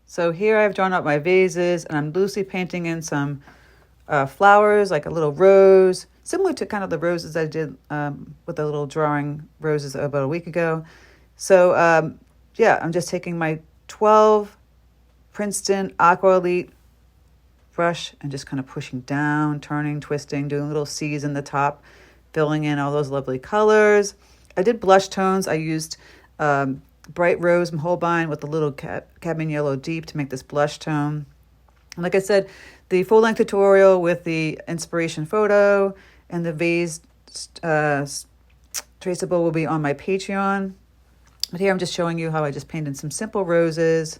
So here I've drawn up my vases, and I'm loosely painting in some flowers, like a little rose, similar to kind of the roses I did with the little drawing roses about a week ago. So yeah, I'm just taking my 12 Princeton Aqua Elite brush and just kind of pushing down, turning, twisting, doing little C's in the top, filling in all those lovely colors. I did blush tones. I used bright rose from Holbein with a little cadmium yellow deep to make this blush tone. And like I said, the full-length tutorial with the inspiration photo and the vase traceable will be on my Patreon. But here I'm just showing you how I just painted some simple roses,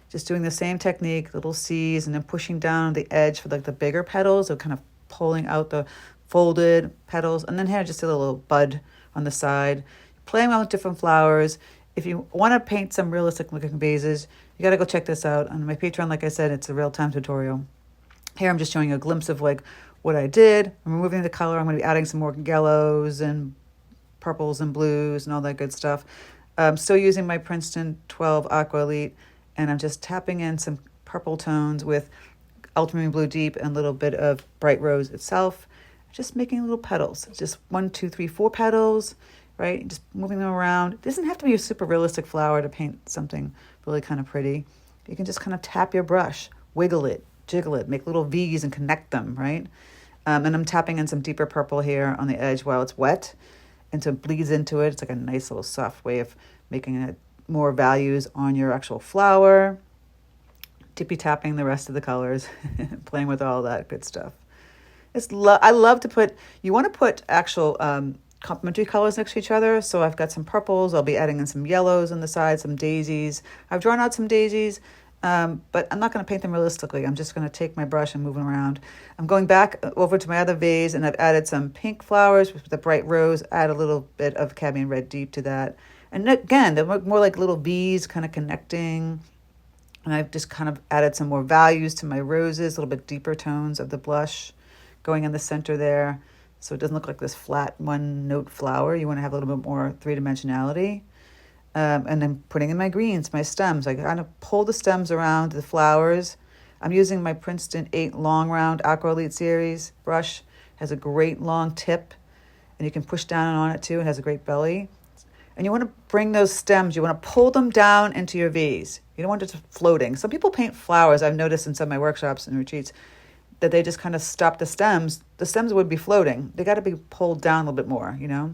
just doing the same technique, little C's, and then pushing down the edge for like the bigger petals, so kind of pulling out the folded petals. And then here just a little bud on the side, playing around with different flowers. If you want to paint some realistic looking vases, you got to go check this out on my Patreon. Like I said, it's a real-time tutorial. Here I'm just showing you a glimpse of like what I did. I'm removing the color. I'm going to be adding some more yellows and purples and blues and all that good stuff. I'm still using my Princeton 12 Aqua Elite, and I'm just tapping in some purple tones with ultramarine blue deep and a little bit of bright rose itself. Just making little petals, just 1, 2, 3, 4 petals, right? Just moving them around. It doesn't have to be a super realistic flower to paint something really kind of pretty. You can just kind of tap your brush, wiggle it, jiggle it, make little V's and connect them, right? And I'm tapping in some deeper purple here on the edge while it's wet. And so it bleeds into it. It's like a nice little soft way of making it more values on your actual flower. Tippy tapping the rest of the colors, playing with all that good stuff. I love to put, you want to put actual complementary colors next to each other. So I've got some purples. I'll be adding in some yellows on the side, some daisies. I've drawn out some daisies, but I'm not going to paint them realistically. I'm just going to take my brush and move them around. I'm going back over to my other vase, and I've added some pink flowers with the bright rose, add a little bit of cadmium red deep to that. And again, they're more like little V's kind of connecting. And I've just kind of added some more values to my roses, a little bit deeper tones of the blush going in the center there. So it doesn't look like this flat one-note flower. You want to have a little bit more three-dimensionality. And then putting in my greens, my stems. I kind of pull the stems around the flowers. I'm using my Princeton 8 Long Round Aqua Elite Series brush. It has a great long tip, and you can push down on it too. It has a great belly. And you want to bring those stems, you want to pull them down into your vase. You don't want it just floating. Some people paint flowers, I've noticed in some of my workshops and retreats, that they just kind of stop the stems. The stems would be floating. They got to be pulled down a little bit more, you know.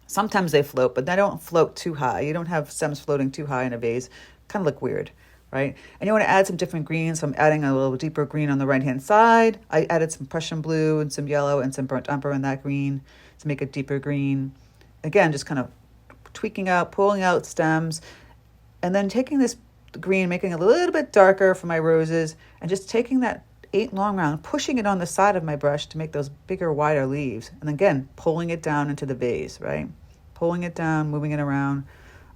Sometimes they float, but they don't float too high. You don't have stems floating too high in a vase. Kind of look weird, right? And you want to add some different greens. So I'm adding a little deeper green on the right-hand side. I added some Prussian blue and some yellow and some burnt umber in that green to make a deeper green. Again, just kind of tweaking out, pulling out stems, and then taking this green, making it a little bit darker for my roses, and just taking that 8 Long Round, pushing it on the side of my brush to make those bigger, wider leaves. And again, pulling it down into the vase, right? Pulling it down, moving it around,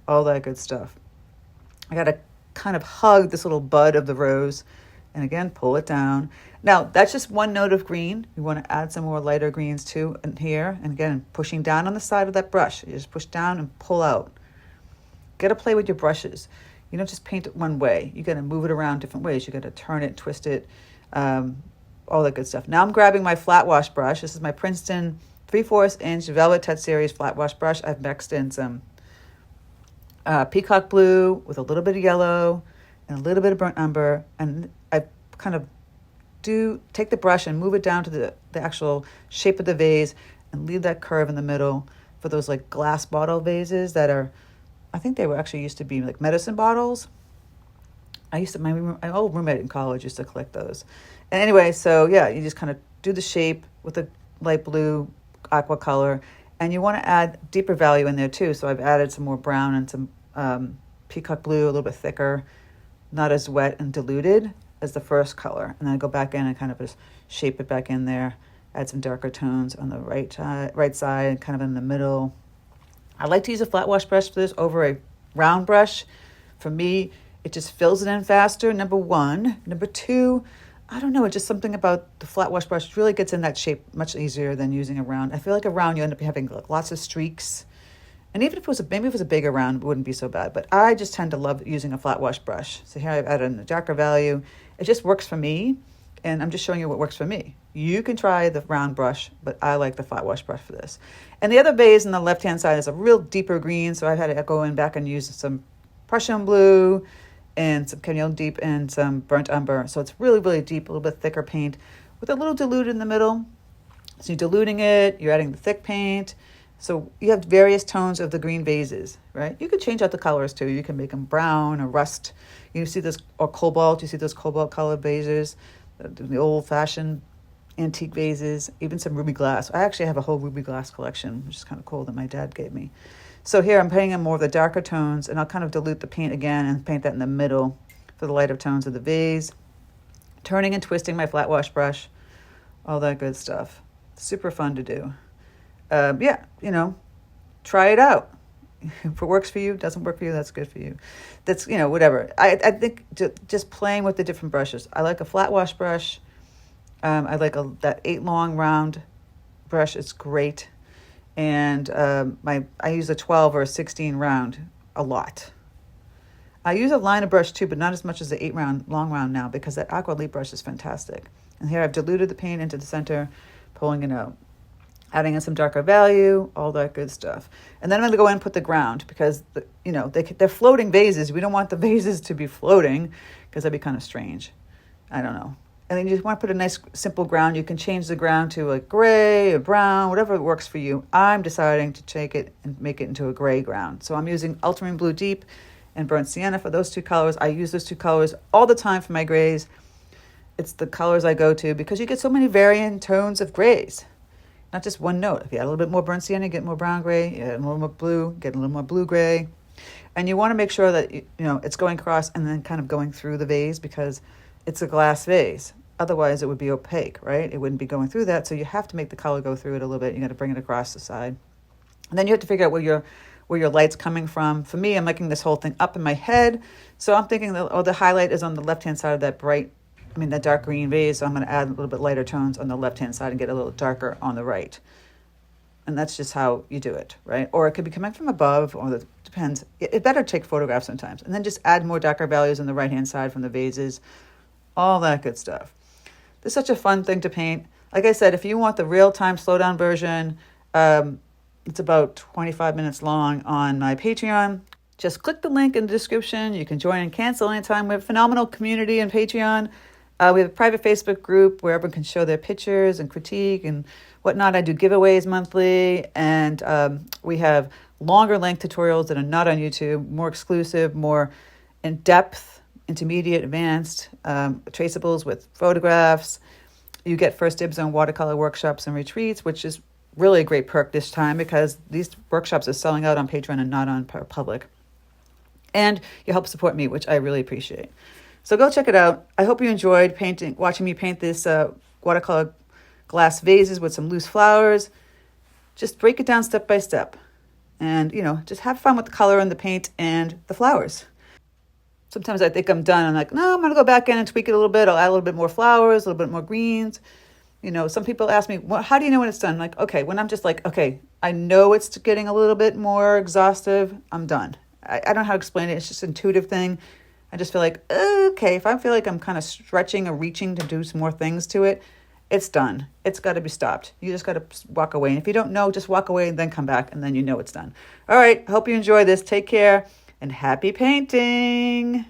all that good stuff. I got to kind of hug this little bud of the rose, and again, pull it down. Now, that's just one note of green. You want to add some more lighter greens too in here. And again, pushing down on the side of that brush. You just push down and pull out. Got to play with your brushes. You don't just paint it one way. You got to move it around different ways. You got to turn it, twist it, all that good stuff. Now I'm grabbing my flat wash brush. This is my Princeton 3/4 inch Velvet Touch Series flat wash brush. I've mixed in some peacock blue with a little bit of yellow and a little bit of burnt umber. And I kind of take the brush and move it down to the actual shape of the vase and leave that curve in the middle for those like glass bottle vases that are, I think they were actually used to be like medicine bottles. My old roommate in college used to collect those. And anyway, so yeah, you just kind of do the shape with a light blue aqua color, and you want to add deeper value in there too. So I've added some more brown and some peacock blue, a little bit thicker, not as wet and diluted as the first color. And then I go back in and kind of just shape it back in there, add some darker tones on the right side, kind of in the middle. I like to use a flat wash brush for this over a round brush. For me, it just fills it in faster, number one. Number two, I don't know, it's just something about the flat wash brush really gets in that shape much easier than using a round. I feel like a round you end up having lots of streaks, And even if it was maybe if it was a bigger round, it wouldn't be so bad. But I just tend to love using a flat wash brush. So here I've added a darker value. It just works for me. And I'm just showing you what works for me. You can try the round brush, but I like the flat wash brush for this. And the other vase on the left-hand side is a real deeper green. So I've had to go in back and use some Prussian blue and some cadmium deep and some burnt umber. So it's really, really deep, a little bit thicker paint with a little dilute in the middle. So you're diluting it, you're adding the thick paint. So you have various tones of the green vases, right? You could change out the colors too. You can make them brown or rust. You see this, or cobalt. You see those cobalt colored vases, the old-fashioned antique vases, even some ruby glass. I actually have a whole ruby glass collection, which is kind of cool that my dad gave me. So here I'm painting in more of the darker tones, and I'll kind of dilute the paint again and paint that in the middle for the lighter tones of the vase. Turning and twisting my flat wash brush, all that good stuff. Super fun to do. Yeah, try it out. If it works for you, doesn't work for you, that's good for you. That's, whatever. I think just playing with the different brushes. I like a flat wash brush. I like that 8 long round brush. It's great. And I use a 12 or a 16 round a lot. I use a liner brush too, but not as much as the 8 long round now, because that aqua brush is fantastic. And here I've diluted the paint into the center, pulling it out. Adding in some darker value, all that good stuff. And then I'm going to go in and put the ground, because, they're floating vases. We don't want the vases to be floating, because that'd be kind of strange. I don't know. And then you just want to put a nice, simple ground. You can change the ground to a gray or brown, whatever works for you. I'm deciding to take it and make it into a gray ground. So I'm using ultramarine blue deep and burnt sienna for those 2 colors. I use those 2 colors all the time for my grays. It's the colors I go to, because you get so many varying tones of grays. Not just one note. If you add a little bit more burnt sienna, you get more brown gray. You add a little more blue, get a little more blue gray. And you want to make sure that it's going across and then kind of going through the vase, because it's a glass vase. Otherwise, it would be opaque, right? It wouldn't be going through that. So you have to make the color go through it a little bit. You got to bring it across the side. And then you have to figure out where your light's coming from. For me, I'm making this whole thing up in my head. So I'm thinking that, the highlight is on the left-hand side of that that dark green vase. So I'm going to add a little bit lighter tones on the left-hand side and get a little darker on the right. And that's just how you do it, right? Or it could be coming from above, or it depends. It better take photographs sometimes. And then just add more darker values on the right-hand side from the vases. All that good stuff. This is such a fun thing to paint. Like I said, if you want the real-time slow-down version, it's about 25 minutes long on my Patreon. Just click the link in the description. You can join and cancel anytime. We have a phenomenal community on Patreon. We have a private Facebook group where everyone can show their pictures and critique and whatnot. I do giveaways monthly, and we have longer length tutorials that are not on YouTube, more exclusive, more in-depth, intermediate, advanced, traceables with photographs. You get first dibs on watercolor workshops and retreats, which is really a great perk this time, because these workshops are selling out on Patreon and not on public. And you help support me, which I really appreciate. So go check it out. I hope you enjoyed watching me paint this watercolor glass vases with some loose flowers. Just break it down step by step. And, just have fun with the color and the paint and the flowers. Sometimes I think I'm done. I'm like, no, I'm going to go back in and tweak it a little bit. I'll add a little bit more flowers, a little bit more greens. Some people ask me, well, how do you know when it's done? I'm like, okay, when I'm just like, okay, I know it's getting a little bit more exhaustive, I'm done. I don't know how to explain it. It's just an intuitive thing. I just feel like, okay, if I feel like I'm kind of stretching or reaching to do some more things to it, it's done. It's got to be stopped. You just got to walk away. And if you don't know, just walk away and then come back, and then it's done. All right, I hope you enjoy this. Take care and happy painting.